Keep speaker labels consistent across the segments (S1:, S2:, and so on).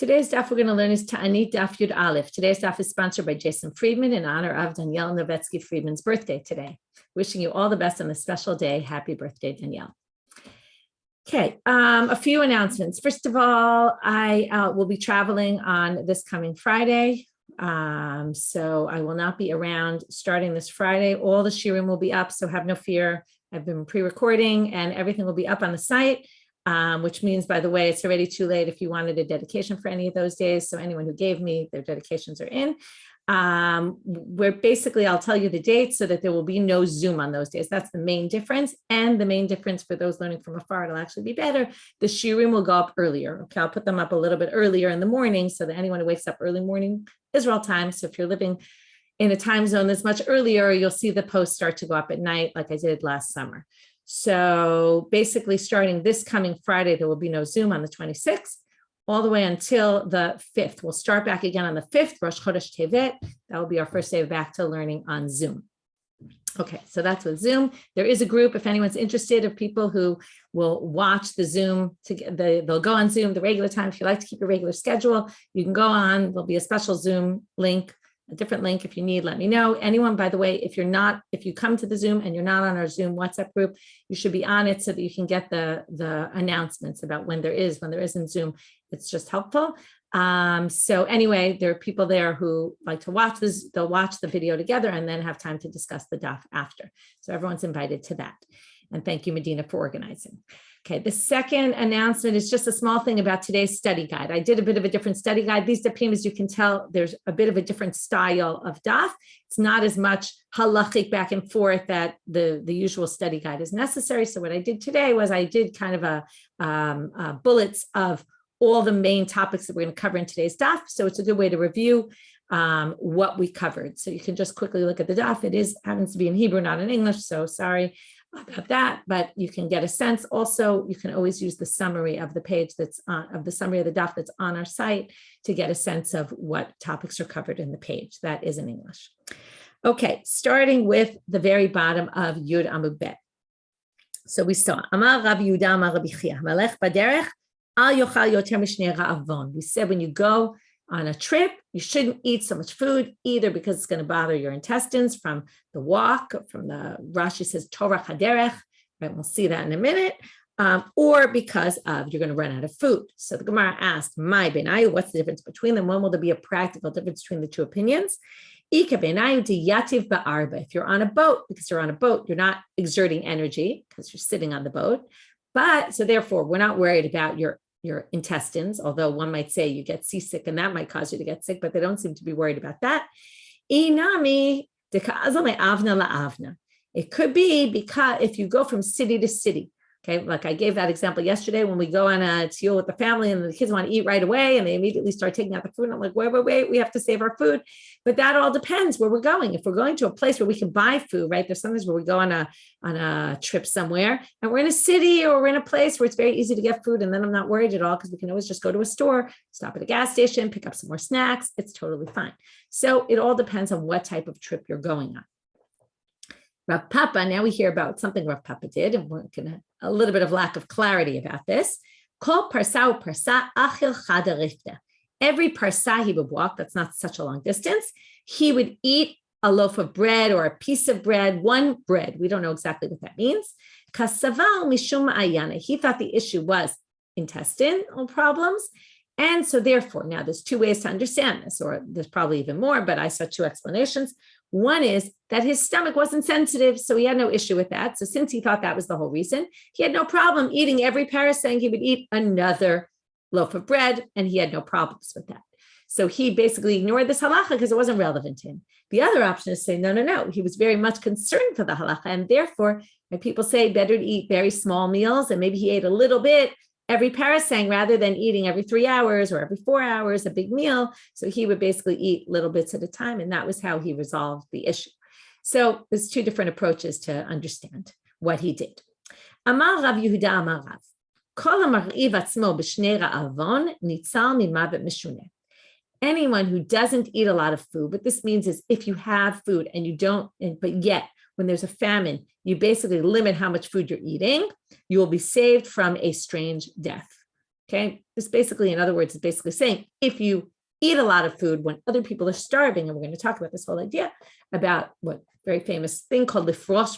S1: Today's daf we're going to learn is Taanit daf Yud Aleph. Today's daf is sponsored by Jason Friedman in honor of Danielle Novetzky Friedman's birthday today. Wishing you all the best on this special day. Happy birthday, Danielle. Okay, a few announcements. First of all, I will be traveling on this coming Friday. So I will not be around starting this Friday. All the shiurim will be up, so have no fear. I've been pre-recording and everything will be up on the site. Which means, by the way, it's already too late if you wanted a dedication for any of those days. So anyone who gave me, their dedications are in. Where basically I'll tell you the dates so that there will be no Zoom on those days. That's the main difference. And the main difference for those learning from afar, it'll actually be better. The shiurim will go up earlier. Okay, I'll put them up a little bit earlier in the morning so that anyone who wakes up early morning Israel time. So if you're living in a time zone that's much earlier, you'll see the posts start to go up at night like I did last summer. So basically starting this coming Friday, there will be no Zoom on the 26th, all the way until the 5th. We'll start back again on the 5th, Rosh Chodesh Tevet. That will be our first day back to learning on Zoom. Okay, so that's with Zoom. There is a group, if anyone's interested, of people who will watch the Zoom. They'll go on Zoom the regular time. If you like to keep a regular schedule, you can go on. There'll be a special Zoom link. A different link if you need, let me know. Anyone, by the way, if you come to the Zoom and you're not on our Zoom WhatsApp group, you should be on it so that you can get the announcements about when there isn't Zoom. It's just helpful. So anyway, there are people there who like to watch this. They'll watch the video together and then have time to discuss the daf after. So everyone's invited to that. And thank you, Medina, for organizing. Okay, the second announcement is just a small thing about today's study guide. I did a bit of a different study guide. These dafim, as you can tell, there's a bit of a different style of daf. It's not as much halachic back and forth that the usual study guide is necessary. So what I did today was I did kind of a bullets of all the main topics that we're going to cover in today's daf. So it's a good way to review what we covered. So you can just quickly look at the daf. It happens to be in Hebrew, not in English. So sorry about that, but you can get a sense. Also, you can always use the summary of the page of the summary of the daf that's on our site to get a sense of what topics are covered in the page. That is in English. Okay, starting with the very bottom of Yud Amud Bet. So we saw Amar Rav Yehuda Amar Rabbi Chia Melech Baderech Al Yochal Yoter Mishnei Ra'avon. We said when you go on a trip, you shouldn't eat so much food, either because it's going to bother your intestines from the walk, from the Rashi says Torah Haderech, right? We'll see that in a minute, or because you're going to run out of food. So the Gemara asked, "My benayu, what's the difference between them? When will there be a practical difference between the two opinions?" Ika benayu di yativ ba'arba. If you're on a boat, because you're on a boat, you're not exerting energy because you're sitting on the boat. But so therefore, we're not worried about your intestines, although one might say you get seasick and that might cause you to get sick, but they don't seem to be worried about that. It could be because if you go from city to city, okay, like I gave that example yesterday when we go on a tziyul with the family and the kids want to eat right away and they immediately start taking out the food. And I'm like, wait, we have to save our food. But that all depends where we're going. If we're going to a place where we can buy food, right? There's sometimes where we go on a trip somewhere and we're in a city or we're in a place where it's very easy to get food. And then I'm not worried at all because we can always just go to a store, stop at a gas station, pick up some more snacks. It's totally fine. So it all depends on what type of trip you're going on. Rav Papa, now we hear about something Rav Papa did, and we're going to a little bit of lack of clarity about this. Kol parsa u parsa achil chada rifta. Every parsa he would walk, that's not such a long distance, he would eat a loaf of bread or a piece of bread, one bread. We don't know exactly what that means. Kasaval mishum ayana. He thought the issue was intestinal problems. And so therefore, now there's two ways to understand this, or there's probably even more, but I saw two explanations. One is that his stomach wasn't sensitive, so he had no issue with that. So since he thought that was the whole reason, he had no problem eating every pair, saying he would eat another loaf of bread, and he had no problems with that. So he basically ignored this halacha because it wasn't relevant to him. The other option is saying, no. He was very much concerned for the halacha, and therefore, when people say better to eat very small meals, and maybe he ate a little bit every parasang rather than eating every 3 hours or every 4 hours, a big meal. So he would basically eat little bits at a time. And that was how he resolved the issue. So there's two different approaches to understand what he did. Amar Rav Yehuda Amar Rav. Kol hamar'iv atzmo b'shnei ra'avon nitzal mimavet mishuneh. Anyone who doesn't eat a lot of food, what this means is if you have food and you don't, but yet when there's a famine, you basically limit how much food you're eating, you will be saved from a strange death. Okay, this basically, in other words, is basically saying if you eat a lot of food when other people are starving, and we're going to talk about this whole idea about what very famous thing called the Frosh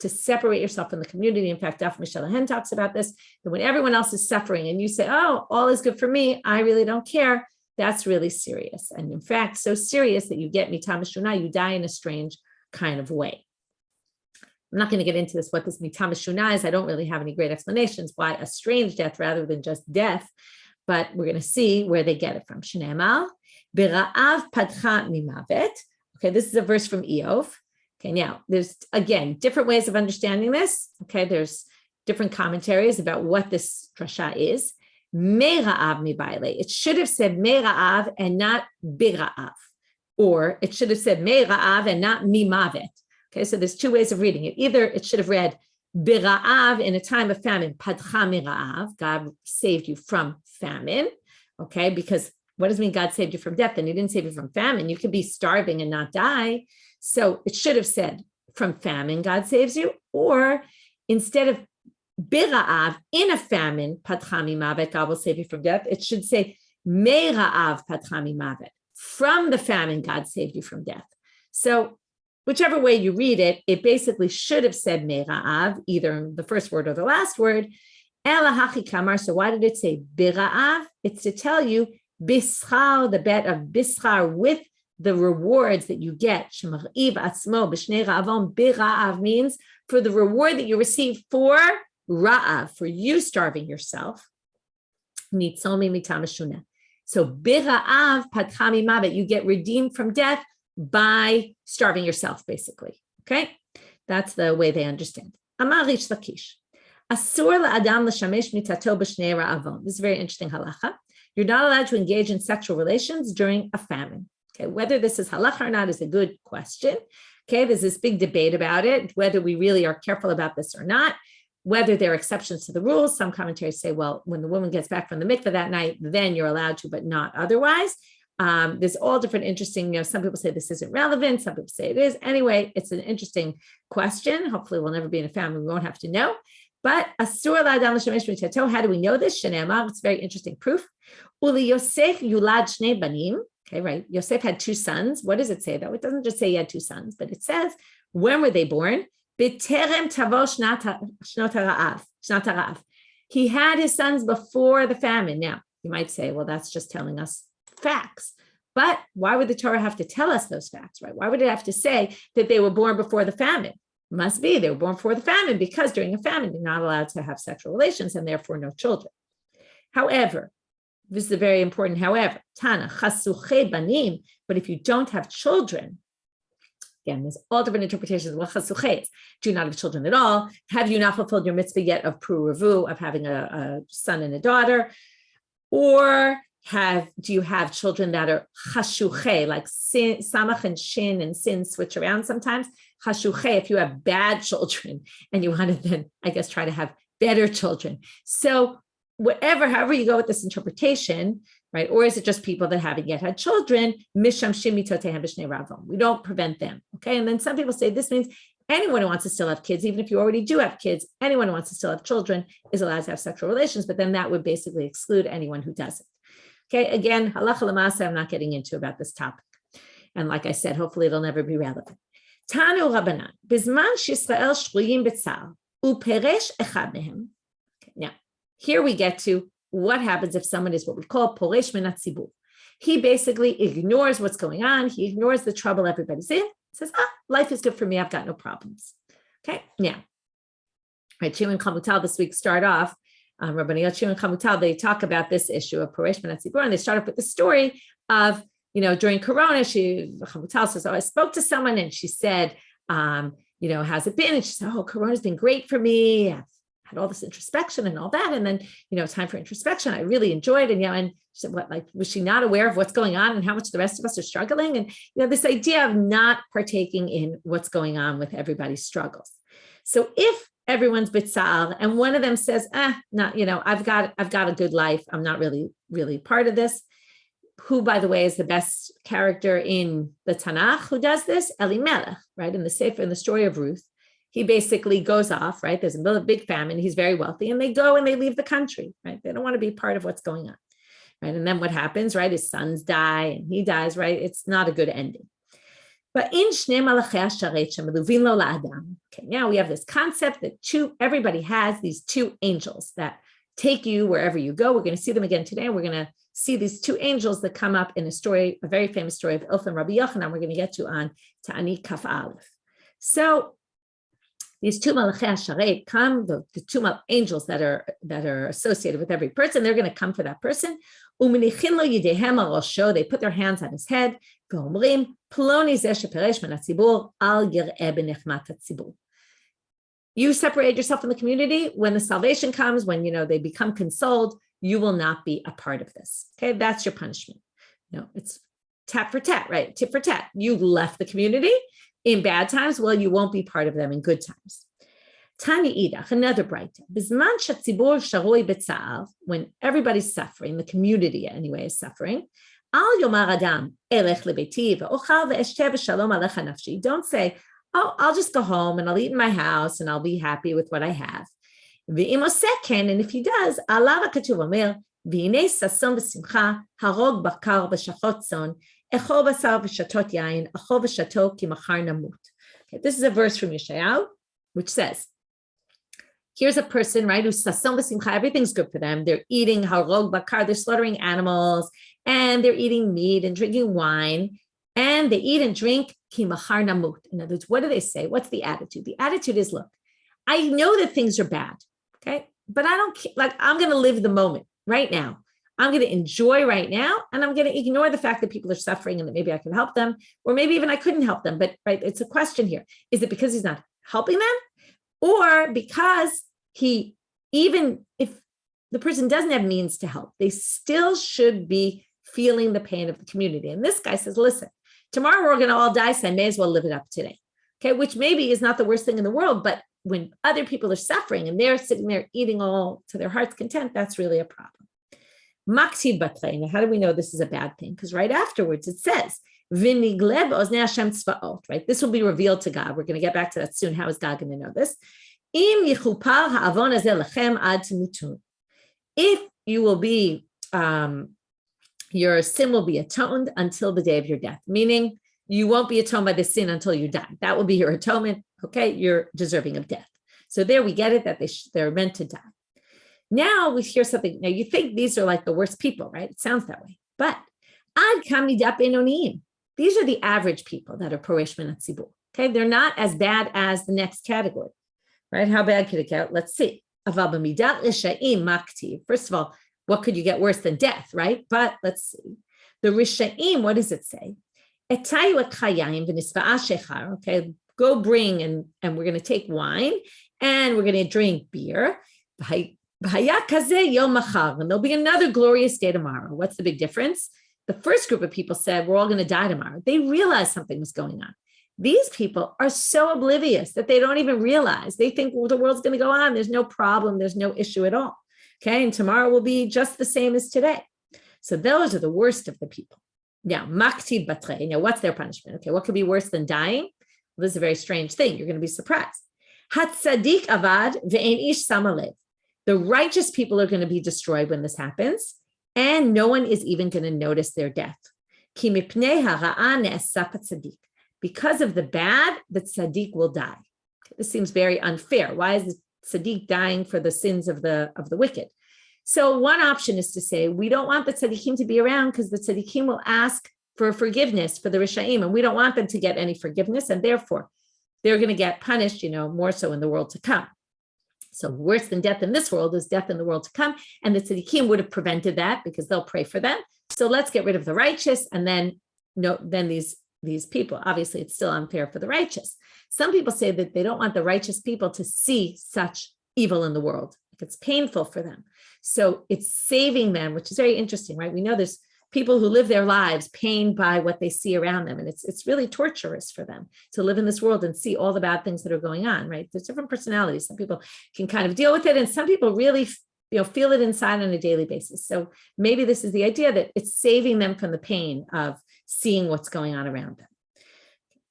S1: to separate yourself from the community. In fact, Daf Mishalahen talks about this, that when everyone else is suffering and you say, oh, all is good for me, I really don't care, that's really serious. And in fact, so serious that you get mitam mishuna, you die in a strange kind of way. I'm not going to get into this, what this mitam mishuna is. I don't really have any great explanations why a strange death rather than just death, but we're going to see where they get it from. Shneimar, bera'av padcha mimavet. Okay, this is a verse from Eov. Okay, now there's, again, different ways of understanding this. Okay, there's different commentaries about what this drasha is. Me'ra'av mibaile. It should have said me'ra'av and not bira'av. Or it should have said me'ra'av and not mimavet. Okay, so there's two ways of reading it. Either it should have read bira'av in a time of famine, padcha mira'av, God saved you from famine. Okay, because what does it mean God saved you from death? Then he didn't save you from famine. You could be starving and not die. So it should have said from famine, God saves you. Or instead of bira'av, in a famine, padcha mimavet, God will save you from death. It should say me'ra'av padcha mimavet. From the famine, God saved you from death. So whichever way you read it, it basically should have said me'ra'av, either the first word or the last word. Ela hachi kamar. So why did it say bira'av? It's to tell you bischar, the bet of bischar, with the rewards that you get. Shemariv atzmo b'shnei ra'avon bira'av means for the reward that you receive for ra'av, for you starving yourself. Nitzomi mitam mishuna. So bira'av padcha mimavet, you get redeemed from death by starving yourself, basically. Okay, that's the way they understand. Amar Rish Lakish, asur la'adam l'shamesh mitato b'shnei ra'avon. This is a very interesting halacha. You're not allowed to engage in sexual relations during a famine. Okay, whether this is halacha or not is a good question. Okay, there's this big debate about it, whether we really are careful about this or not, whether there are exceptions to the rules. Some commentaries say, well, when the woman gets back from the mikveh that night, then you're allowed to, but not otherwise. There's all different interesting, some people say this isn't relevant. Some people say it is. Anyway, it's an interesting question. Hopefully we'll never be in a famine. We won't have to know. But asur la'adam l'shamesh mitato, how do we know this? Shneimar, it's very interesting proof. Uli Yosef yulad shnei banim. Okay, right. Yosef had two sons. What does it say though? It doesn't just say he had two sons, but it says, when were they born? B'terem tavo shnat ha'ra'av. He had his sons before the famine. Now, you might say, well, that's just telling us facts. But why would the Torah have to tell us those facts, right? Why would it have to say that they were born before the famine? Must be they were born before the famine, because during a famine, you're not allowed to have sexual relations and therefore no children. However, this is a very important however, Tana, chasuche banim, but if you don't have children, again, there's all different interpretations of what chasuche is. Do you not have children at all? Have you not fulfilled your mitzvah yet of pru'ravu, of having a son and a daughter? Or do you have children that are chashuche, like sin, samach and shin and sin switch around sometimes? Chashuche, if you have bad children and you want to then, I guess, try to have better children. So however you go with this interpretation, right? Or is it just people that haven't yet had children? Misham shimitotehem b'shnei ravon. We don't prevent them, okay? And then some people say this means anyone who wants to still have kids, even if you already do have kids, anyone who wants to still have children is allowed to have sexual relations, but then that would basically exclude anyone who doesn't. Okay, again, halacha l'maaseh, I'm not getting into about this topic. And like I said, hopefully it'll never be relevant. Tanu Rabbanit, bizman sh'Yisrael shroyim b'tzar, uperesh echad mehem. Now, here we get to what happens if someone is what we call poresh min hatzibur. He basically ignores what's going on. He ignores the trouble everybody's in. Says, life is good for me. I've got no problems. Okay, now, right, Shiur and Chamutal this week start off. Rabbanit, Shiur and Chamutal, they talk about this issue of poresh min hatzibur, and they start off with the story of, during Corona, Chamutal says, I spoke to someone and she said, how's it been? And she said, Corona's been great for me. I've had all this introspection and all that. And then, time for introspection. I really enjoyed it. And she said, was she not aware of what's going on and how much the rest of us are struggling? And, this idea of not partaking in what's going on with everybody's struggles. So if everyone's bitzal and one of them says, I've got a good life. I'm not really, really part of this. Who, by the way, is the best character in the Tanakh who does this? Elimelech, right? In the Sefer, in the story of Ruth, he basically goes off, right? There's a big famine. He's very wealthy, and they go and they leave the country, right? They don't want to be part of what's going on, right? And then what happens, right? His sons die and he dies, right? It's not a good ending. But in Shnei Malachei Hasharet shemeluvin lo la'adam. Okay, now we have this concept that everybody has these two angels that take you wherever you go. We're going to see them again today. We're going to see these two angels that come up in a story, a very famous story of Ilf and Rabbi Yochanan. We're going to get to on Taanit Kaf Aleph. So these two Malachei Hasharet come, the two angels that are associated with every person, they're going to come for that person. Umenichin lo yidehem al rosho, they put their hands on his head. Ve'omrim, ploni zeh sheperesh min hatzibur, al yir'eh b'nechmat hatzibur. You separate yourself from the community. When the salvation comes, when they become consoled, you will not be a part of this. Okay, that's your punishment. It's tat for tat, right? Tit for tat. You left the community in bad times. Well, you won't be part of them in good times. Tani idach, another bright. Bizman shatzibur sharoi b'tza'ar, when everybody's suffering, the community anyway is suffering. Al yomar adam elech lebeiti ve'ochal ve'eshteh v'shalom alecha nafshi. Don't say, oh, I'll just go home and I'll eat in my house and I'll be happy with what I have. Ve'im oseh ken, and if he does, alav ha'katuv omer, v'hinei sason v'simcha harog bakar b'shachot tzon echol basar v'shatot yain achol v'shato ki machar namut. Okay, this is a verse from Yeshayahu, which says, here's a person, right, who's sason v'simcha, everything's good for them. They're eating harog bakar, they're slaughtering animals, and they're eating meat and drinking wine, and they eat and drink ki machar namut. In other words, what do they say? What's the attitude? The attitude is, look, I know that things are bad, okay, but I don't, I'm going to live the moment right now. I'm going to enjoy right now, and I'm going to ignore the fact that people are suffering and that maybe I can help them, or maybe even I couldn't help them. But right, it's a question here. Is it because he's not helping them? Or because even if the person doesn't have means to help, they still should be feeling the pain of the community. And this guy says, listen, tomorrow we're going to all die, so I may as well live it up today. Okay, which maybe is not the worst thing in the world, but when other people are suffering and they're sitting there eating all to their heart's content, that's really a problem. Maktib batlei. Now, how do we know this is a bad thing? Because right afterwards it says, V'nigleb oznei Hashem tzvaot, right? This will be revealed to God. We're going to get back to that soon. How is God going to know this? Im yichupar ha'avon hazeh lechem ad timutun. If you will be, your sin will be atoned until the day of your death, meaning you won't be atoned by the sin until you die. That will be your atonement. Okay, you're deserving of death. So there we get it, that they're meant to die. Now we hear something. Now you think these are like the worst people, right? It sounds that way. But ad kamidat benonim. These are the average people that are poresh min hatzibur. Okay, they're not as bad as the next category, right? How bad could it get? Let's see. Aval b'midat risha'im maktiv. First of all, what could you get worse than death, right? But let's see. The risha'im, what does it say? Etayu et chayim v'nisva'a shechar. Okay, go bring and we're going to take wine and we're going to drink beer. And there'll be another glorious day tomorrow. What's the big difference? The first group of people said, we're all going to die tomorrow. They realized something was going on. These people are so oblivious that they don't even realize. They think, well, the world's going to go on. There's no problem. There's no issue at all. Okay. And tomorrow will be just the same as today. So those are the worst of the people. Now, maktib batrei. Now, what's their punishment? Okay. What could be worse than dying? Well, this is a very strange thing. You're going to be surprised. Hat Sadiq avad ve'ein ish samalev. The righteous people are going to be destroyed when this happens, and no one is even going to notice their death. Ki mipnei hara'a ne'asaf tzaddik. Because of the bad, the tzaddik will die. This seems very unfair. Why is the tzaddik dying for the sins of the wicked? So one option is to say, we don't want the tzaddikim to be around because the tzaddikim will ask for forgiveness for the rishayim, and we don't want them to get any forgiveness, and therefore they're going to get punished, more so in the world to come. So worse than death in this world is death in the world to come. And the tzaddikim would have prevented that because they'll pray for them. So let's get rid of the righteous. And then these people, obviously it's still unfair for the righteous. Some people say that they don't want the righteous people to see such evil in the world. It's painful for them. So it's saving them, which is very interesting, right? We know there's people who live their lives pained by what they see around them. And it's really torturous for them to live in this world and see all the bad things that are going on, right? There's different personalities. Some people can kind of deal with it, and some people really feel it inside on a daily basis. So maybe this is the idea that it's saving them from the pain of seeing what's going on around them.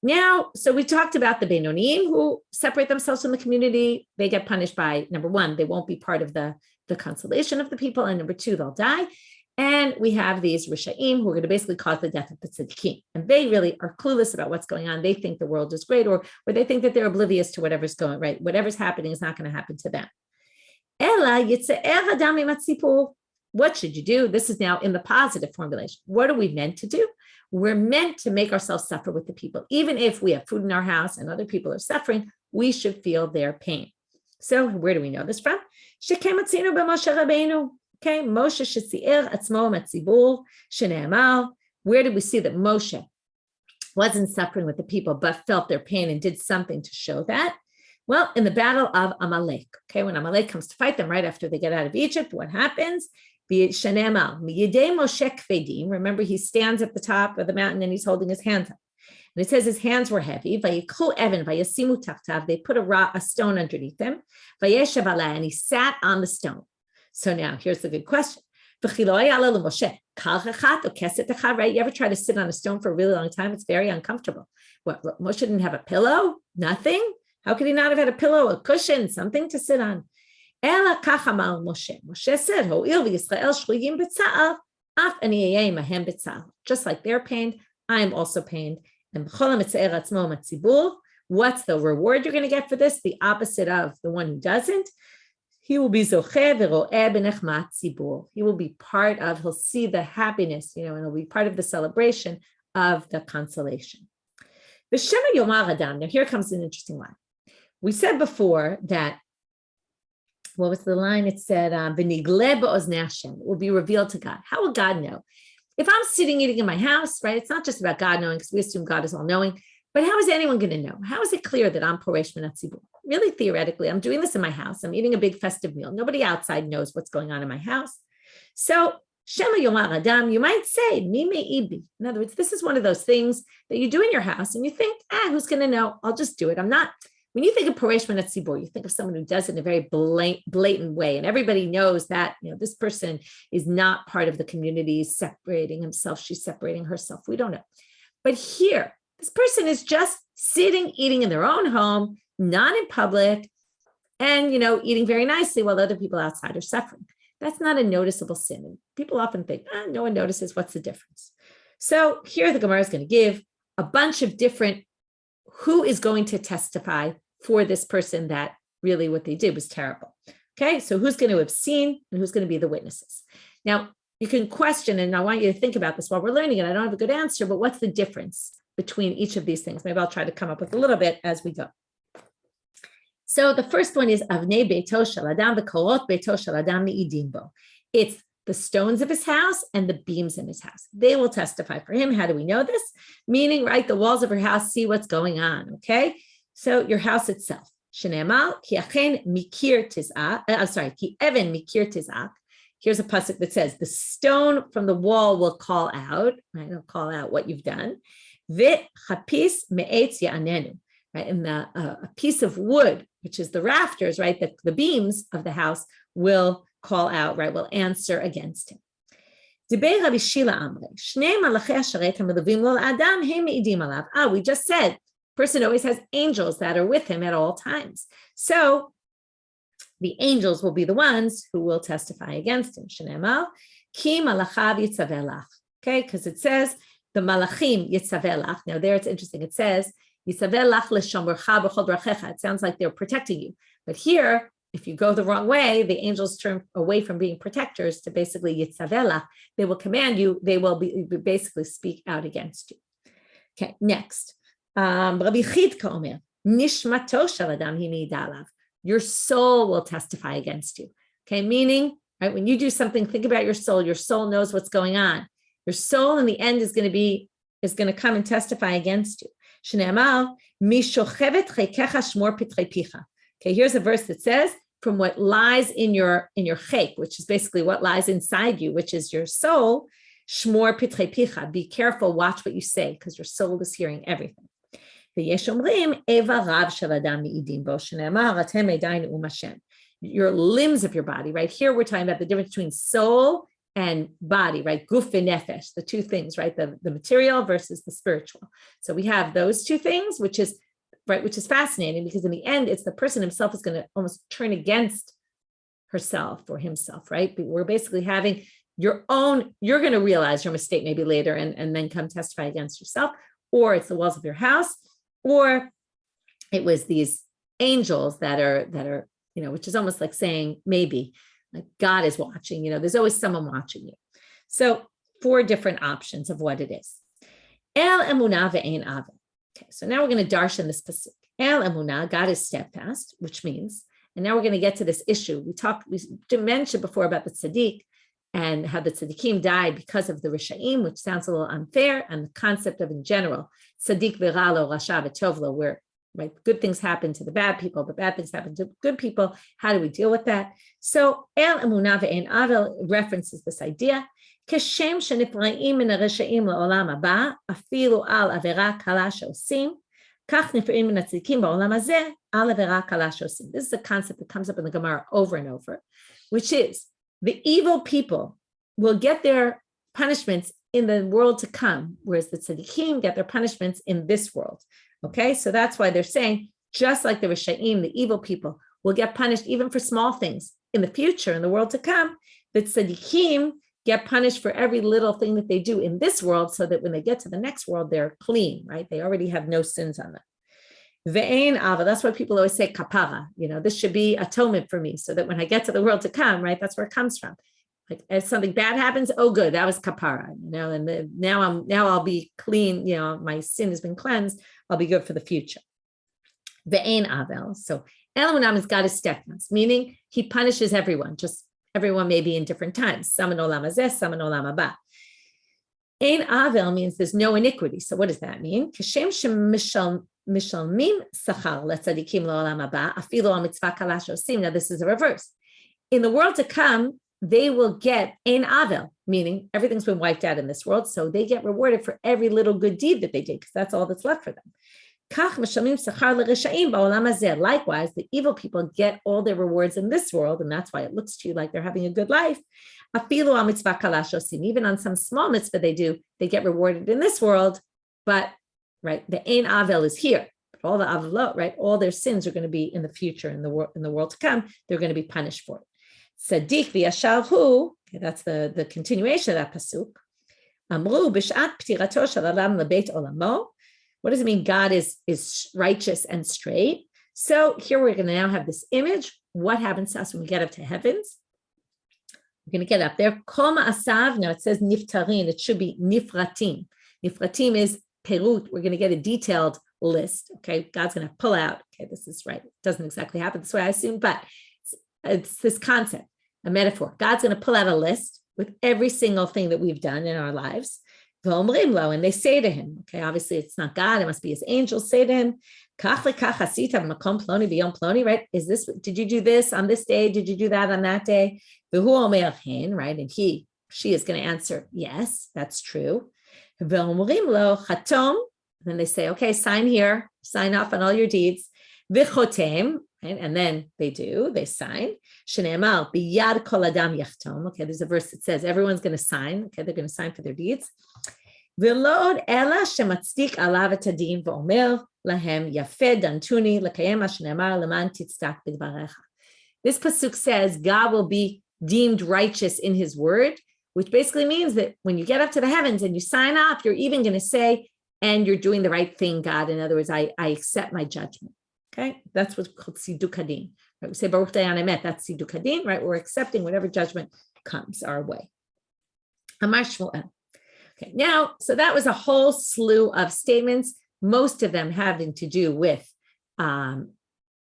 S1: Now, so we talked about the Beinonim who separate themselves from the community. They get punished by, number one, they won't be part of the consolation of the people. And number two, they'll die. And we have these Rishaim who are going to basically cause the death of the Tzaddikim. And they really are clueless about what's going on. They think the world is great, or they think that they're oblivious to whatever's going right. Whatever's happening is not going to happen to them. What should you do? This is now in the positive formulation. What are we meant to do? We're meant to make ourselves suffer with the people. Even if we have food in our house and other people are suffering, we should feel their pain. So where do we know this from? Okay, Moshe shesi'er atzmo matzibur shene'amar. Where did we see that Moshe wasn't suffering with the people, but felt their pain and did something to show that? Well, in the battle of Amalek, okay, when Amalek comes to fight them right after they get out of Egypt, what happens? Remember, he stands at the top of the mountain and he's holding his hands up. And it says his hands were heavy. They put a stone underneath him. And he sat on the stone. So now here's the good question. Right? You ever try to sit on a stone for a really long time? It's very uncomfortable. What, Moshe didn't have a pillow? Nothing? How could he not have had a pillow, a cushion, something to sit on? Moshe said, just like they're pained, I am also pained. And what's the reward you're going to get for this? The opposite of the one who doesn't. He will be zocheh v'ro'eh b'nechmat tzibur. He will be part of, he'll see the happiness, and he'll be part of the celebration of the consolation. The Shema Yomar Adam. Now here comes an interesting line. We said before that, what was the line? It said, "V'nigle ba'oznei Hashem," it will be revealed to God. How will God know? If I'm sitting eating in my house, right? It's not just about God knowing, because we assume God is all knowing. But how is anyone going to know? How is it clear that I'm Poresh Menat Tzibur? Really, theoretically, I'm doing this in my house. I'm eating a big festive meal. Nobody outside knows what's going on in my house. So, Shema Yomar Adam, you might say, Mi me'ibi. In other words, this is one of those things that you do in your house and you think, who's going to know? I'll just do it. I'm not. When you think of Poresh Menat Tzibur, you think of someone who does it in a very blatant way. And everybody knows that, this person is not part of the community, separating himself. She's separating herself. We don't know. But here, this person is just sitting, eating in their own home, not in public, and, eating very nicely while other people outside are suffering. That's not a noticeable sin. And people often think, no one notices. What's the difference? So here the Gemara is going to give a bunch of different, who is going to testify for this person that really what they did was terrible. Okay, so who's going to have seen and who's going to be the witnesses? Now, you can question, and I want you to think about this while we're learning it. I don't have a good answer, but what's the difference between each of these things? Maybe I'll try to come up with a little bit as we go. So the first one is Avnei Beito Shel Adam v'Korot Beito Shel Adam Me'idim Bo. It's the stones of his house and the beams in his house. They will testify for him. How do we know this? Meaning, right, the walls of your house see what's going on, okay? So your house itself. Shene'emar ki achen mikir tiz'ak. Ki even mikir tiz'ak. Here's a pasuk that says, the stone from the wall will call out, right? It'll call out what you've done. V'chapis me'etz ya'anenu, right? And a piece of wood, which is the rafters, right? The beams of the house will call out, right? Will answer against him. Dibei Rabbi Shila Amre, Shnei malachei hasharet hameluvim lo adam hem me'idim alav. We just said, person always has angels that are with him at all times. So the angels will be the ones who will testify against him. Shene'emar ki malachav yitzavelach. Okay, because it says the malachim yitzavelach. Now there it's interesting. It says yitzavelach l'shomorcha b'chol drachecha. It sounds like they're protecting you. But here, if you go the wrong way, the angels turn away from being protectors to basically yitzavelach. They will command you. They will basically speak out against you. Okay, next. Rabbi Chidka Omer, Nishmato shel Adam hi me'ida alav. Your soul will testify against you. Okay, meaning, right, when you do something, think about your soul. Your soul knows what's going on. Your soul in the end is going to come and testify against you. Shne'emar, mishochevet chekecha shmor pitrei picha. Okay, here's a verse that says, from what lies in your chek, which is basically what lies inside you, which is your soul, shmor pitrei picha. Be careful, watch what you say, because your soul is hearing everything. Your limbs of your body, right? Here we're talking about the difference between soul and body, right? Guf v'nefesh, the two things, right? The material versus the spiritual. So we have those two things, which is fascinating, because in the end, it's the person himself is going to almost turn against herself or himself, right? But we're basically having you're going to realize your mistake maybe later and then come testify against yourself, or it's the walls of your house, or it was these angels that are, which is almost like saying maybe like God is watching, there's always someone watching you. So 4 different options of what it is. El emunah ve'ein avel. Okay, so now we're going to darshan this pasuk. El emunah, God is steadfast, which means, and now we're going to get to this issue. We mentioned before about the Sadiq and how the Tzaddikim died because of the Rishaim, which sounds a little unfair, and the concept of in general, Sadiq v'ralo, Rasha v'tovlo, where right, good things happen to the bad people, but bad things happen to good people. How do we deal with that? So El emunah ve'ein avel references this idea. כשם שנפרעים מן הרשעים לעולם הבא, אפילו על עבירה קלה שעושים, כך נפרעים מן הצדיקים בעולם הזה, על עבירה קלה שעושים. This is a concept that comes up in the Gemara over and over, which is the evil people will get their punishments in the world to come, whereas the tzaddikim get their punishments in this world. Okay, so that's why they're saying, just like the Rishaim, the evil people will get punished even for small things in the future, in the world to come, the tzaddikim get punished for every little thing that they do in this world, so that when they get to the next world, they're clean, right? They already have no sins on them. Ve'ein ava, that's why people always say kapara, this should be atonement for me, so that when I get to the world to come, right, that's where it comes from. Like if something bad happens, oh good, that was kapara, and now I'll be clean, my sin has been cleansed, I'll be good for the future. Ve'ein avel, so Elohim is God is steadfast, meaning he punishes everyone, just everyone may be in different times. Some in olam hazeh, some in olam haba. Ein avel means there's no iniquity. So what does that mean? Kashem mishalmim sachar letzadikim leolam haba afilu al mitzvah kala shosim. Now this is a reverse. In the world to come, they will get ein avel, meaning everything's been wiped out in this world, so they get rewarded for every little good deed that they did, because that's all that's left for them. Likewise, the evil people get all their rewards in this world, and that's why it looks to you like they're having a good life. Even on some small mitzvah they do, they get rewarded in this world, but right, the ein avel is here. But all the avelot, right, all their sins are going to be in the future, in the world to come. They're going to be punished for it. Sadiq v'yasharhu, okay, that's the continuation of that pasuk. Amru b'shat ptirato shel adam lebeit olamo. What does it mean? God is righteous and straight. So here we're going to now have this image. What happens to us when we get up to heavens? We're going to get up there. Kol ma'asav. Now it says niftarin. It should be nifratim. Nifratim is perut. We're going to get a detailed list. Okay, God's going to pull out. Okay, this is right. It doesn't exactly happen this way, I assume, but it's this concept, a metaphor. God's going to pull out a list with every single thing that we've done in our lives. And they say to him, okay, obviously it's not God, it must be his angels, say to him, right? Did you do this on this day? Did you do that on that day? Right? And she is going to answer, yes, that's true. Then they say, okay, sign here, sign off on all your deeds. Right? And then they sign. Okay, there's a verse that says everyone's going to sign. Okay, they're going to sign for their deeds. This pasuk says God will be deemed righteous in his word, which basically means that when you get up to the heavens and you sign off, you're even going to say, and you're doing the right thing, God. In other words, I accept my judgment. Okay, that's what's called siduk hadin. Right? We say Baruch Dayan Emet, that's siduk hadin, right? We're accepting whatever judgment comes our way. Amar Shmuel. Okay, now, so that was a whole slew of statements, most of them having to do with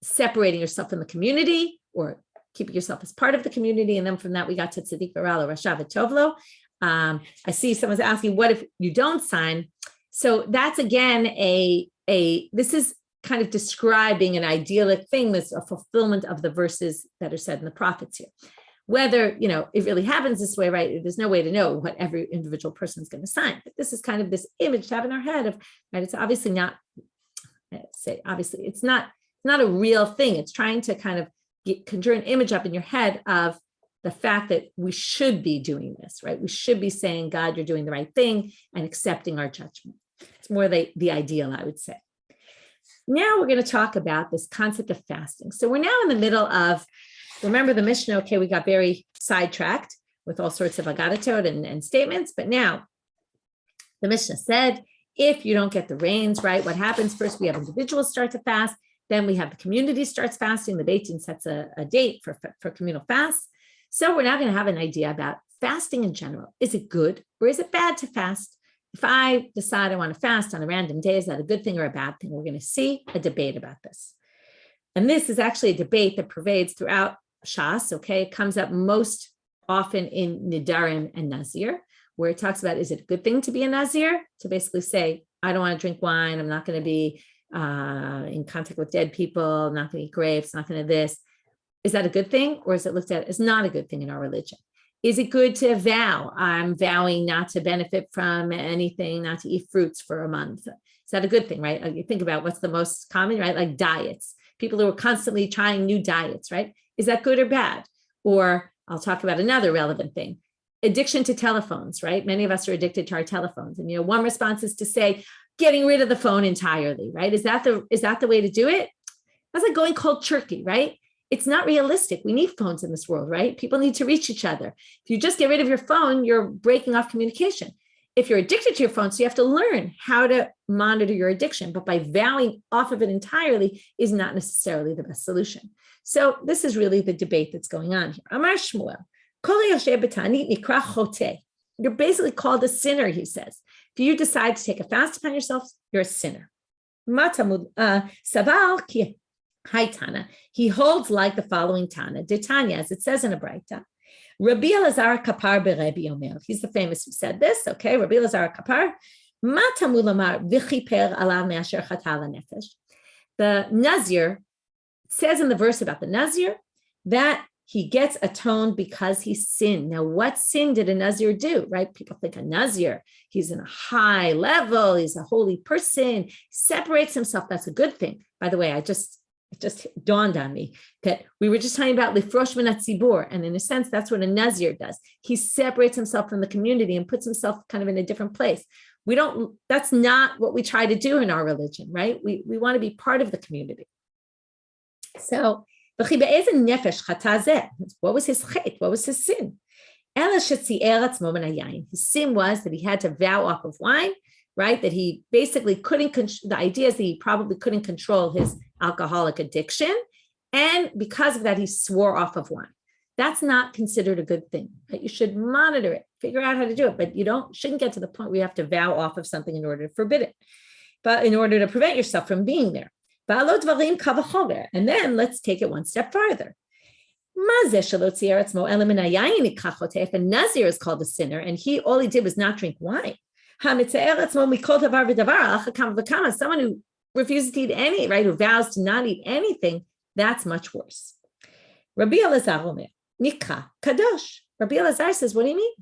S1: separating yourself from the community or keeping yourself as part of the community. And then from that, we got to Tzaddik V'Ralo, Rasha V'Tovlo. I see someone's asking, what if you don't sign? So that's again, this is kind of describing an idyllic thing, that's a fulfillment of the verses that are said in the prophets here. Whether, it really happens this way, right? There's no way to know what every individual person is going to sign. But this is kind of this image to have in our head of, right? It's obviously not, it's not a real thing. It's trying to kind of conjure an image up in your head of the fact that we should be doing this, right? We should be saying, God, you're doing the right thing and accepting our judgment. It's more the ideal, I would say. Now we're going to talk about this concept of fasting. So we're now in the middle of, remember the Mishnah, okay, we got very sidetracked with all sorts of agadatot and statements, but now the Mishnah said, if you don't get the rains right, what happens? First, we have individuals start to fast, then we have the community starts fasting, the Beit Din sets a date for communal fasts. So we're now going to have an idea about fasting in general. Is it good or is it bad to fast? If I decide I want to fast on a random day, is that a good thing or a bad thing? We're going to see a debate about this. And this is actually a debate that pervades throughout Shas, okay? It comes up most often in Nidarim and Nazir, where it talks about, is it a good thing to be a Nazir? To basically say, I don't want to drink wine, I'm not going to be in contact with dead people, I'm not going to eat grapes, not going to this. Is that a good thing? Or is it looked at as not a good thing in our religion? Is it good to vow? I'm vowing not to benefit from anything, not to eat fruits for a month. Is that a good thing, right? You think about what's the most common, right? Like diets. People who are constantly trying new diets, right? Is that good or bad? Or I'll talk about another relevant thing. Addiction to telephones, right? Many of us are addicted to our telephones. And, one response is to say, getting rid of the phone entirely, right? Is that the way to do it? That's like going cold turkey, right? It's not realistic. We need phones in this world, right? People need to reach each other. If you just get rid of your phone, you're breaking off communication. If you're addicted to your phone, so you have to learn how to monitor your addiction, but by vowing off of it entirely is not necessarily the best solution. So this is really the debate that's going on here. Amar Shmuel, kol yosher b'Taanit nikra choteh. You're basically called a sinner, he says. If you decide to take a fast upon yourself, you're a sinner. Saval ki Tana. He holds like the following Tana, de Tanya, as it says in a Braita. Rabbi Elazar kapar beRabbi Omer. He's the famous who said this, okay? Rabbi Elazar kapar. Ma tamud lamar v'chiper alav me'asher chatal nefesh. The Nazir says in the verse about the Nazir that he gets atoned because he sinned. Now, what sin did a Nazir do, right? People think a Nazir, he's in a high level, he's a holy person, separates himself. That's a good thing. By the way, it just dawned on me that we were just talking about Frosh tzibur, and in a sense, that's what a Nazir does. He separates himself from the community and puts himself kind of in a different place. That's not what we try to do in our religion, right? We want to be part of the community. So, what was his chet? What was his sin? His sin was that he had to vow off of wine, right? That he basically the idea is that he probably couldn't control his alcoholic addiction. And because of that, he swore off of wine. That's not considered a good thing, right? You should monitor it, figure out how to do it, but shouldn't get to the point where you have to vow off of something in order to forbid it, but in order to prevent yourself from being there. And then let's take it one step farther. If a Nazir is called a sinner and all he did was not drink wine, someone who refuses to eat any, right, who vows to not eat anything, that's much worse. Rabbi Elazar Omer, Nikra, Kadosh. Rabbi Elazar says, what do you mean?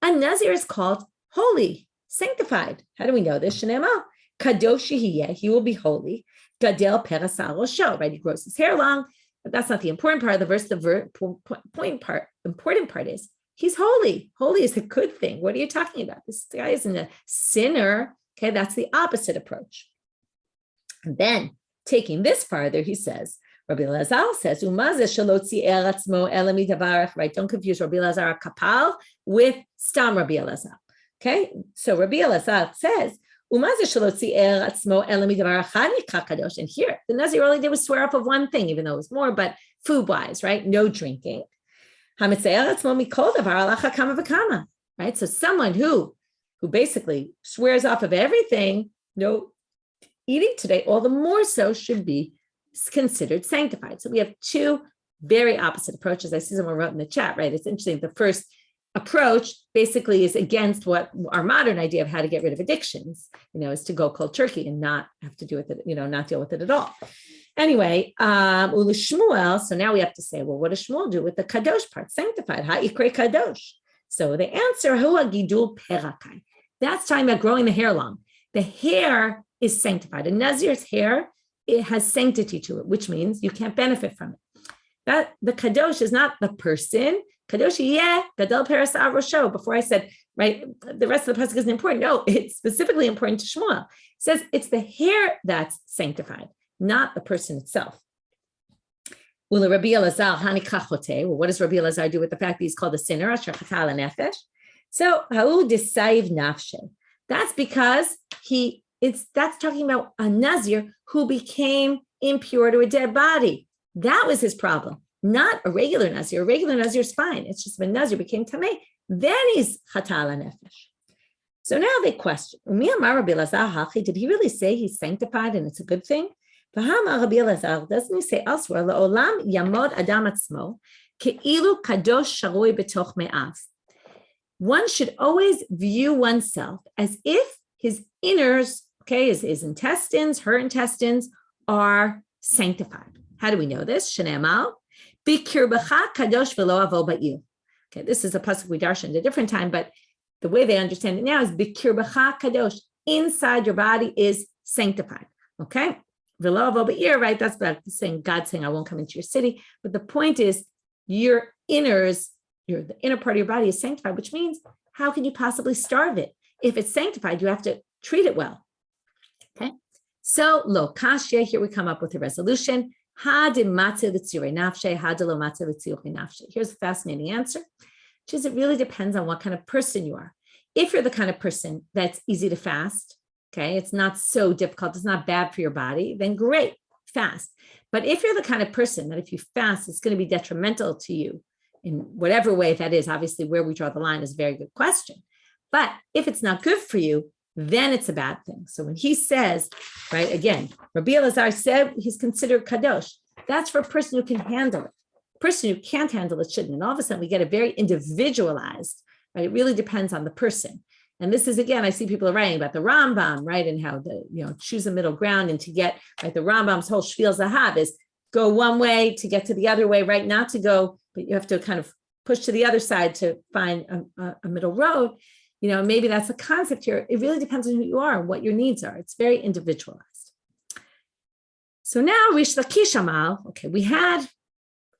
S1: A Nazir is called holy, sanctified. How do we know this? Shnema, Kadosh yehiyeh, he will be holy. Gadel perasal rosho, right? He grows his hair long. But that's not the important part of the verse. The important part is he's holy. Holy is a good thing. What are you talking about? This guy isn't a sinner. Okay, that's the opposite approach. And then taking this farther, he says, Rabbi Elazar says, right? Don't confuse Rabbi Elazar kapal with Stam Rabbi Elazar. Okay, so Rabbi Elazar says, and here, the Nazir only did was swear off of one thing, even though it was more, but food-wise, right? No drinking. Right? So someone who basically swears off of everything, no eating today, all the more so should be considered sanctified. So we have two very opposite approaches. I see someone wrote in the chat, right? It's interesting. The first approach basically is against what our modern idea of how to get rid of addictions, is to go cold turkey and not have to do with it, not deal with it at all. Anyway, Shmuel, so now we have to say, well, what does Shmuel do with the kadosh part, sanctified, ha'ikre kadosh? So the answer, hua gidul perakai. That's talking about growing the hair long. The hair is sanctified. A Nazir's hair, it has sanctity to it, which means you can't benefit from it. That the kadosh is not the person. Kadosh yeh gadol peras rosho. Before I said, right, the rest of the pasuk isn't important. No, it's specifically important to Shmuel. It says it's the hair that's sanctified, not the person itself. Well, Rabbi Elazar, Hanikachote. Well, what does Rabbi Elazar do with the fact that he's called a sinner? Asher nefesh. So, ha'u desaiv nafshe. That's because that's talking about a Nazir who became impure to a dead body. That was his problem, not a regular Nazir. A regular Nazir is fine. It's just when Nazir became Tameh, then he's Chatala Nefesh. So now they question, did he really say he's sanctified and it's a good thing? Doesn't he say elsewhere, La'olam yamod adam atzmo, ke'ilu kadosh sharoi betoch me'av. One should always view oneself as if his inners, his intestines, her intestines, are sanctified. How do we know this? Shene'amal, bikirbecha kadosh v'lo avo ba'il. Okay, this is a pasuk we darshan at a different time, but the way they understand it now is bikirbecha kadosh. Inside your body is sanctified. Okay, v'lo avo ba'ir, right? That's about saying God saying, "I won't come into your city." But the point is, your inners, the inner part of your body is sanctified, which means how can you possibly starve it? If it's sanctified, you have to treat it well. Okay, so lo kashya. Here we come up with a resolution. Here's a fascinating answer, which is it really depends on what kind of person you are. If you're the kind of person that's easy to fast, it's not so difficult, it's not bad for your body, then great, fast. But if you're the kind of person that if you fast, it's going to be detrimental to you in whatever way that is, obviously where we draw the line is a very good question. But if it's not good for you, then it's a bad thing. So when he says, right, again, Rabbi Elazar said he's considered kadosh. That's for a person who can handle it. A person who can't handle it shouldn't. And all of a sudden we get it very individualized, right? It really depends on the person. And this is, again, I see people writing about the Rambam, right? And how choose a middle ground and to get, right? The Rambam's whole shvil zahav is go one way to get to the other way, right? Not to go, but you have to kind of push to the other side to find a middle road. Maybe that's a concept here. It really depends on who you are and what your needs are. It's very individualized. So now Rish Lakish Amal, we had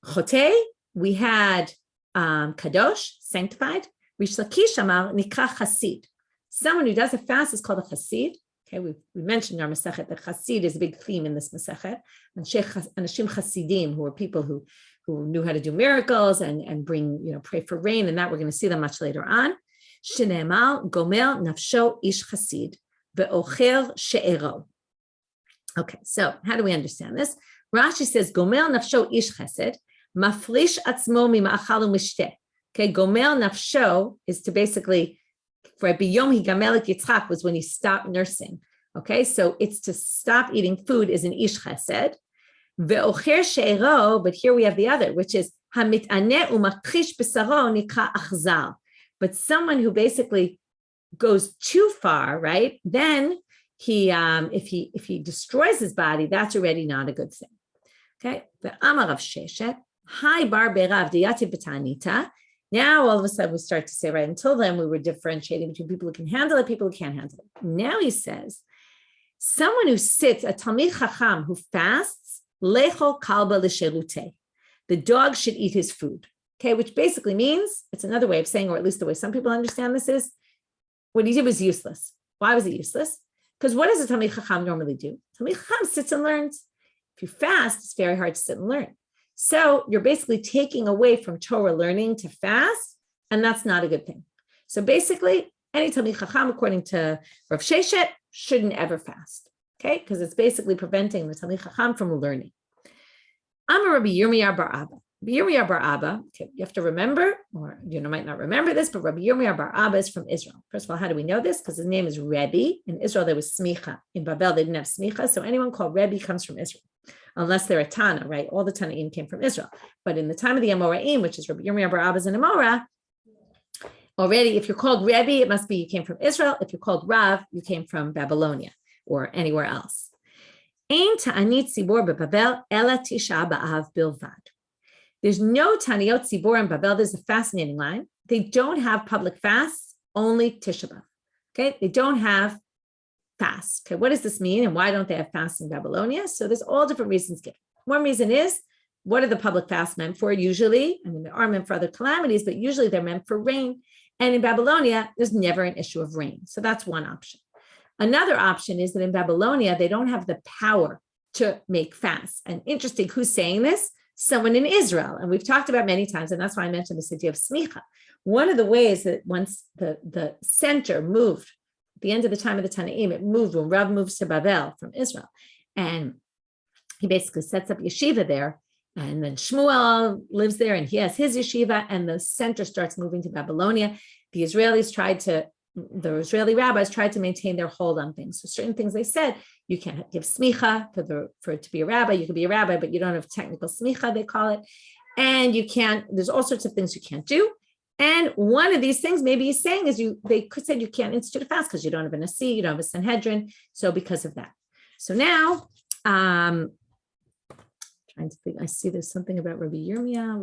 S1: Chote, we had Kadosh, sanctified. Rish Lakish Amal, Nikra Chasid. Someone who does a fast is called a Chasid. We mentioned in our Masechet that Chasid is a big theme in this Masechet. And Anashim Chasidim, who are people who knew how to do miracles and bring, pray for rain, and that we're going to see them much later on. Shenemal gomel nafsho ish chasid ve'ocher she'ero. Okay, so how do we understand this? Rashi says gomel nafsho ish chesed mafrish atzmo mima'achal u'mishteh. Okay, gomel nafsho is to basically, for Yomi gamelet Yitzchak was when he stopped nursing. Okay, so it's to stop eating food is an ish chesed. Ve'ocher she'ero, but here we have the other, which is hamit'aneh u'makrish b'saro nikra achzal. But someone who basically goes too far, right? Then he, if he destroys his body, that's already not a good thing. Okay. The Amar of Sheshet, Hi bar berav diyativ b'Taanit. Now all of a sudden we start to say, right? Until then we were differentiating between people who can handle it, people who can't handle it. Now he says, someone who sits, a Talmid Chacham who fasts, lechol kalba l'sheruteh. The dog should eat his food. Okay, which basically means, it's another way of saying, or at least the way some people understand this is, what he did was useless. Why was it useless? Because what does a Talmid Chacham normally do? Talmid Chacham sits and learns. If you fast, it's very hard to sit and learn. So you're basically taking away from Torah learning to fast, and that's not a good thing. So basically, any Talmid Chacham, according to Rav Sheshet, shouldn't ever fast. Okay, because it's basically preventing the Talmid Chacham from learning. Amar Rabbi Yirmiyah bar Abba. Yirmiyah bar Abba, you have to remember, or might not remember this, but Rabbi Yirmiyah bar Abba is from Israel. First of all, how do we know this? Because his name is Rebbe. In Israel, there was Smicha. In Babel, they didn't have Smicha, so anyone called Rebbe comes from Israel, unless they're a Tana, right? All the Tanaim came from Israel. But in the time of the Amoraim, which is Rabbi Yirmiyah bar Abba's in Amora, already, if you're called Rebbe, it must be you came from Israel. If you're called Rav, you came from Babylonia or anywhere else. Ein Taanit Tzibor b'Babel ela Tisha b'Av bilvad. There's no Taniot Tzibor in Babel. There's a fascinating line. They don't have public fasts, only Tisha B'Av. Okay, they don't have fasts. Okay, what does this mean and why don't they have fasts in Babylonia? So there's all different reasons given. One reason is what are the public fasts meant for? Usually, I mean, they are meant for other calamities, but usually they're meant for rain. And in Babylonia, there's never an issue of rain. So that's one option. Another option is that in Babylonia, they don't have the power to make fasts. And interesting, who's saying this? Someone in Israel. And we've talked about many times, and that's why I mentioned this idea of smicha. One of the ways that once the center moved, at the end of the time of the Tanaim, it moved when Rav moves to Babel from Israel. And he basically sets up yeshiva there. And then Shmuel lives there and he has his yeshiva, and the center starts moving to Babylonia. The Israeli rabbis tried to maintain their hold on things. So certain things they said, you can't give smicha for it to be a rabbi. You could be a rabbi, but you don't have technical smicha, they call it. And you can't, there's all sorts of things you can't do. And one of these things maybe he's saying is they could say you can't institute a fast because you don't have a Nasi, you don't have a Sanhedrin. So because of that. So now, trying to think, I see there's something about Rabbi Yirmiyah.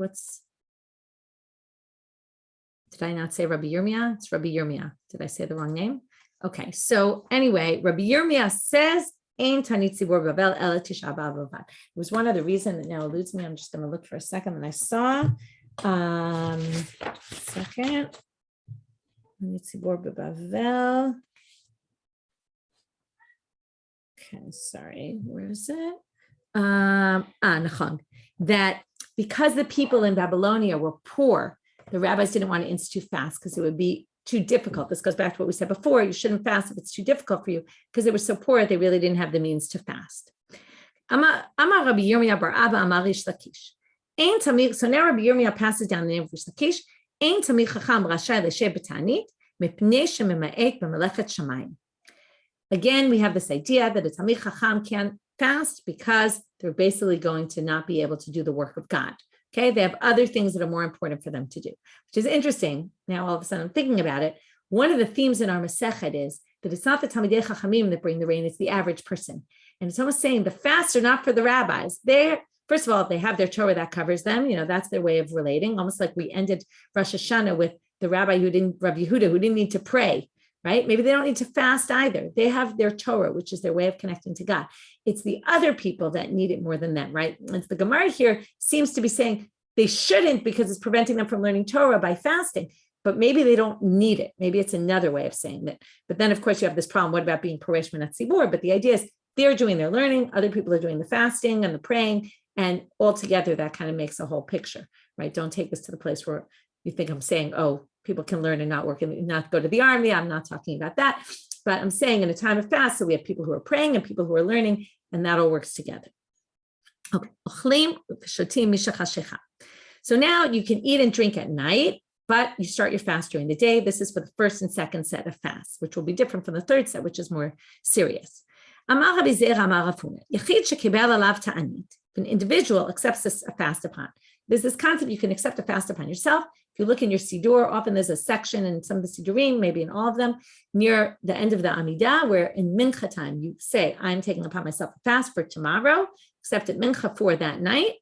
S1: Did I not say Rabbi Yirmiyah? It's Rabbi Yirmiyah. Did I say the wrong name? Okay. So anyway, Rabbi Yirmiyah says, Ein Taanit Tzibur Babel Ela Tisha B'Av B'Av. It was one other reason that now eludes me. I'm just going to look for a second. And I saw, second, Taanit Tzibur B'Bavel. Okay, sorry. Where is it? That because the people in Babylonia were poor, the rabbis didn't want to institute fast because it would be too difficult. This goes back to what we said before. You shouldn't fast if it's too difficult for you, because they were so poor, they really didn't have the means to fast. So now Rabbi Yirmiyah passes down the name of Rish Lakish. Again, we have this idea that a Talmid Chacham can't fast because they're basically going to not be able to do the work of God. Okay, they have other things that are more important for them to do, which is interesting. Now, all of a sudden, I'm thinking about it. One of the themes in our Masechet is that it's not the Talmidei Chachamim that bring the rain, it's the average person. And it's almost saying the fasts are not for the rabbis. First of all, they have their Torah that covers them. That's their way of relating, almost like we ended Rosh Hashanah with the Rabbi Rabbi Yehuda, who didn't need to pray. Right? Maybe they don't need to fast either. They have their Torah, which is their way of connecting to God. It's the other people that need it more than them, right? And the Gemara here seems to be saying they shouldn't because it's preventing them from learning Torah by fasting, but maybe they don't need it. Maybe it's another way of saying that. But then, of course, you have this problem. What about being Paresh Menat Tzibur? But the idea is they're doing their learning, other people are doing the fasting and the praying, and altogether that kind of makes a whole picture, right? Don't take this to the place where you think I'm saying, oh, people can learn and not work and not go to the army. I'm not talking about that, but I'm saying in a time of fast, so we have people who are praying and people who are learning, and that all works together. Okay. So now you can eat and drink at night, but you start your fast during the day. This is for the first and second set of fasts, which will be different from the third set, which is more serious. An individual accepts a fast upon. There's this concept you can accept a fast upon yourself. If you look in your Siddur, often there's a section in some of the Siddurim, maybe in all of them, near the end of the Amidah, where in Mincha time, you say, I'm taking upon myself a fast for tomorrow, accept at Mincha for that night.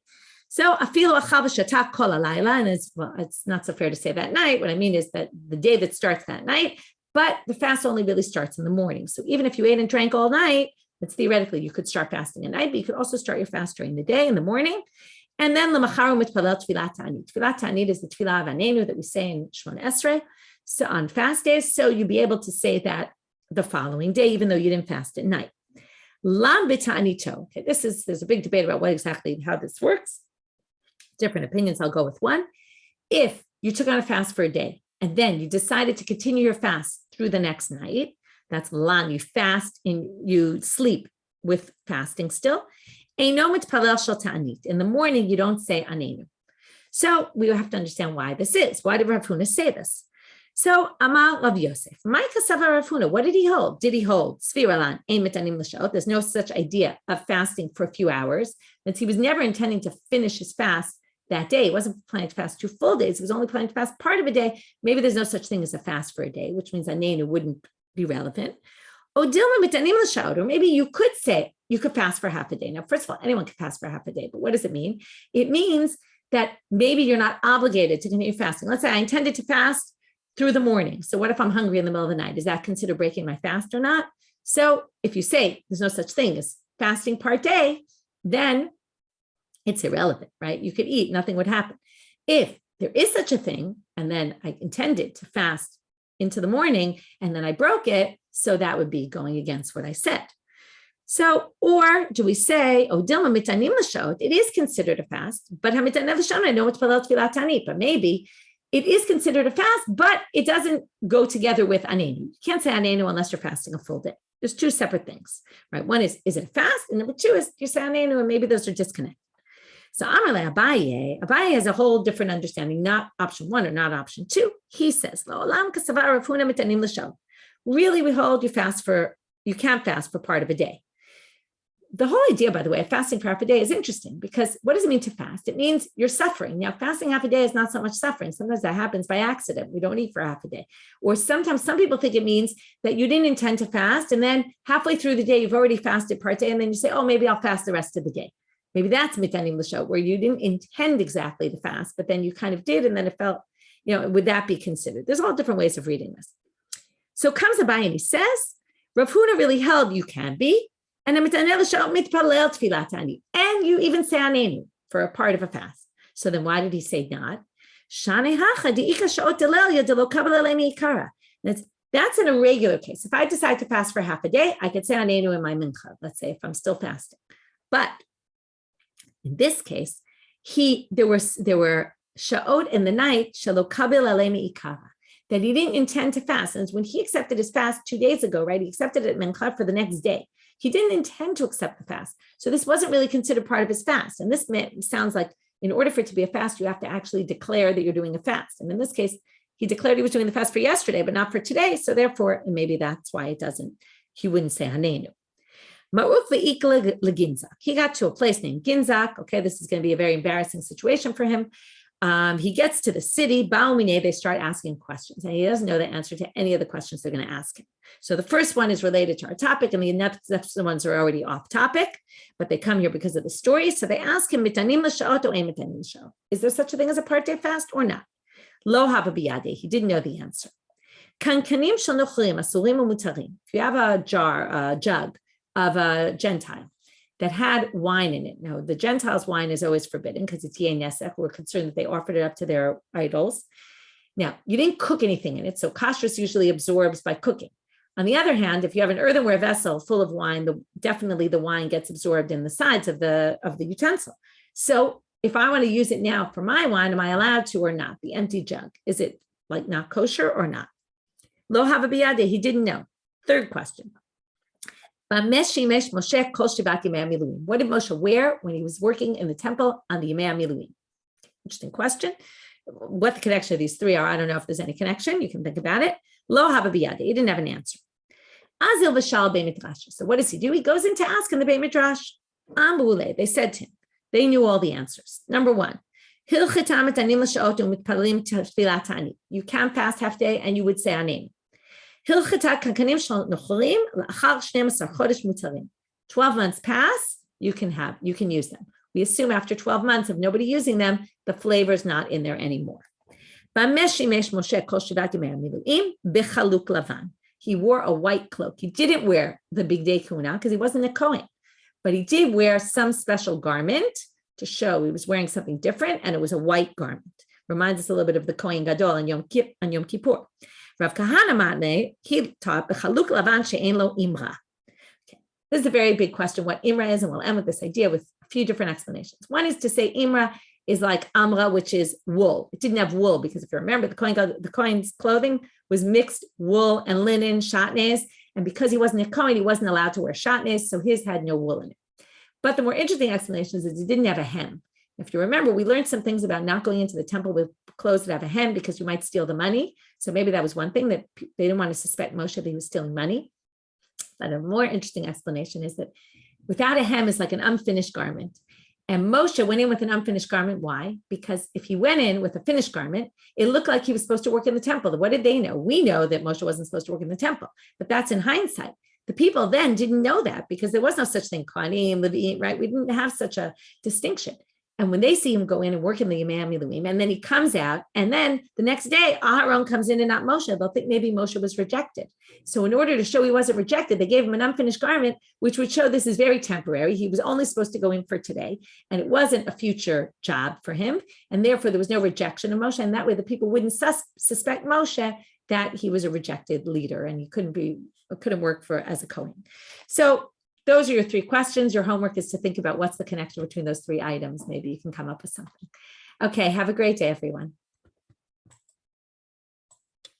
S1: So afilu achal v'shatak kol halayla, and it's not so fair to say that night. What I mean is that the day that starts that night, but the fast only really starts in the morning. So even if you ate and drank all night, it's theoretically you could start fasting at night, but you could also start your fast during the day, in the morning. And then l'macharu mitpalel tefillah ta'anit. Tefillah ta'anit is the tefillah of Anenu that we say in Shmona Esrei, so on fast days. So you'll be able to say that the following day, even though you didn't fast at night. Lam b'ta'anito. Okay, there's a big debate about how this works. Different opinions. I'll go with one. If you took on a fast for a day and then you decided to continue your fast through the next night, that's lan. You fast and you sleep with fasting still. In the morning, you don't say anenu. So we have to understand why this is. Why did Rav Huna say this? So Amal Rav Yosef, Rav Huna, what did he hold? Did he hold Sfiralan? There's no such idea of fasting for a few hours. That he was never intending to finish his fast that day. He wasn't planning to fast 2 full days. He was only planning to fast part of a day. Maybe there's no such thing as a fast for a day, which means anenu wouldn't be relevant. Or maybe you could say you could fast for half a day. Now, first of all, anyone could fast for half a day, but what does it mean? It means that maybe you're not obligated to continue fasting. Let's say I intended to fast through the morning. So what if I'm hungry in the middle of the night? Is that considered breaking my fast or not? So if you say there's no such thing as fasting part day, then it's irrelevant, right? You could eat, nothing would happen. If there is such a thing, and then I intended to fast into the morning, and then I broke it, so that would be going against what I said. So, or do we say, oh, Dilma mitanim l'shot, it is considered a fast, but hamitanev l'shot, I know it's palel tfilat Taanit, but maybe it is considered a fast, but it doesn't go together with anenu. You can't say anenu unless you're fasting a full day. There's two separate things, right? One is it a fast? And number two is you say anenu, and maybe those are disconnected. So Amarle Abaye has a whole different understanding, not option one or not option two. He says, really, we hold you can't fast for part of a day. The whole idea, by the way, of fasting for half a day is interesting because what does it mean to fast? It means you're suffering. Now, fasting half a day is not so much suffering. Sometimes that happens by accident. We don't eat for half a day. Or sometimes some people think it means that you didn't intend to fast. And then halfway through the day, you've already fasted part day. And then you say, oh, maybe I'll fast the rest of the day. Maybe that's mitanim l'shot, where you didn't intend exactly to fast, but then you kind of did. And then it felt, would that be considered? There's all different ways of reading this. So comes Abaye and he says, Rav Huna really held you can be. And you even say anenu for a part of a fast. So then why did he say not? That's in a regular case. If I decide to fast for half a day, I could say anenu in my mincha, let's say, if I'm still fasting. But in this case, there were sha'ot in the night, that he didn't intend to fast. And when he accepted his fast 2 days ago, right, he accepted it mincha for the next day. He didn't intend to accept the fast. So this wasn't really considered part of his fast. And this sounds like in order for it to be a fast, you have to actually declare that you're doing a fast. And in this case, he declared he was doing the fast for yesterday, but not for today. So therefore, maybe that's why he wouldn't say hanenu. He got to a place named Ginzak. Okay, this is going to be a very embarrassing situation for him. He gets to the city, Baumine, they start asking questions, and he doesn't know the answer to any of the questions they're going to ask him. So the first one is related to our topic, and the next ones are already off topic, but they come here because of the story. So they ask him, Mitanim l'sha'ot o ein mitanim l'sha'ot? Is there such a thing as a part-day fast or not? Lo hava biyade, he didn't know the answer. Kankanim shel nochrim asurim umutarim. If you have a jug of a Gentile that had wine in it. Now, the Gentiles' wine is always forbidden because it's Yeh Nesek. We're concerned that they offered it up to their idols. Now, you didn't cook anything in it, so kashrus usually absorbs by cooking. On the other hand, if you have an earthenware vessel full of wine, definitely the wine gets absorbed in the sides of the utensil. So if I want to use it now for my wine, am I allowed to or not? The empty jug, is it like not kosher or not? Lo hava biyadeh, he didn't know. Third question. What did Moshe wear when he was working in the temple on the Yemei HaMiluim? Interesting question. What the connection of these three are, I don't know if there's any connection. You can think about it. Lo hava biyadeh. He didn't have an answer. Azil v'shal beit midrash. So what does he do? He goes in to ask in the beit midrash. Ambule. They said to him. They knew all the answers. Number one. You can't fast half day and you would say anen. 12 months pass, you can use them. We assume after 12 months of nobody using them, the flavor is not in there anymore. He wore a white cloak. He didn't wear the big day kuna because he wasn't a Kohen, but he did wear some special garment to show he was wearing something different, and it was a white garment. Reminds us a little bit of the Kohen Gadol on Yom Kippur. Rav Kahana Matne, he taught b'chaluk lavan she'en lo imra. Okay. This is a very big question, what imra is, and we'll end with this idea with a few different explanations. One is to say imra is like amra, which is wool. It didn't have wool because if you remember, the Kohen's clothing was mixed wool and linen, shatnez, and because he wasn't a Kohen, he wasn't allowed to wear shatnez, so his had no wool in it. But the more interesting explanation is he didn't have a hem. If you remember, we learned some things about not going into the temple with clothes that have a hem because you might steal the money. So maybe that was one thing, that they didn't want to suspect Moshe that he was stealing money. But a more interesting explanation is that without a hem is like an unfinished garment. And Moshe went in with an unfinished garment. Why? Because if he went in with a finished garment, it looked like he was supposed to work in the temple. What did they know? We know that Moshe wasn't supposed to work in the temple, but that's in hindsight. The people then didn't know that because there was no such thing, Kohanim, Levim, right? We didn't have such a distinction. And when they see him go in and work in the Imam, and then he comes out, and then the next day, Aaron comes in and not Moshe, they'll think maybe Moshe was rejected. So in order to show he wasn't rejected, they gave him an unfinished garment, which would show this is very temporary. He was only supposed to go in for today, and it wasn't a future job for him. And therefore, there was no rejection of Moshe. And that way, the people wouldn't suspect Moshe that he was a rejected leader and he couldn't work as a Kohen. So those are your 3 questions. Your homework is to think about what's the connection between those 3 items. Maybe you can come up with something. Okay, have a great day, everyone.